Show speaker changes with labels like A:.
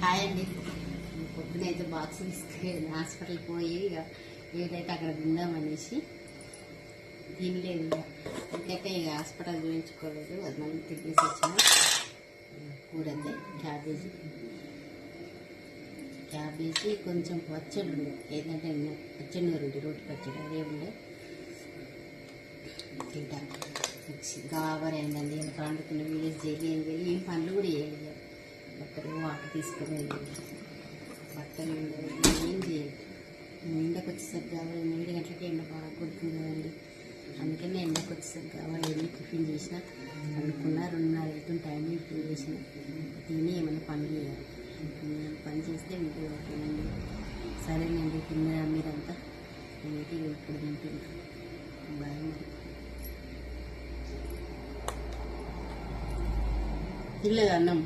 A: Hi అండి. పొద్దున అయితే బాక్స్ తీసుకెళ్ళి హాస్పిటల్కి పోయి ఇక ఏదైతే అక్కడ తిందామనేసి తినలేదు. ఎందుకంటే ఇక హాస్పిటల్ చూపించుకోలేదు. అది మనం తినేసి వచ్చిన కూర అయితే క్యాబేజీ కొంచెం పచ్చడి ఉండే, ఏంటంటే పచ్చడి నూరుండి రోటి పచ్చడి అదే ఉండే తింటా. గాబర్ అయిందండి. ఇలా పండుకున్న వీడియోస్ చేయలేదు, ఏం చేయలేదు, ఏం పనులు కూడా చేయలేదు. బట్టలు వాటర్ తీసుకొని వెళ్ళలేదు, బట్టలు ఏం చేయలేదు. ఎండకు వచ్చేసరికి కావాలి 8 గంటలకి ఎండ బాగా కొడుతుంది కదండి. అందుకని ఎండకు వచ్చేసరికి కావాలి వెళ్ళి టిఫిన్ చేసిన, అనుకున్నా 2:30 వెళ్తున్న టైం టిఫిన్ చేసిన, తిని ఏమైనా పని చేయాలి. పని చేస్తే వీడియో ఓకేనండి. సరేనండి, తిన్నారా మీరంతా? నేనైతే ఇప్పుడు తింటున్నాను. బాయ్. మరి తినలేదు అన్నం.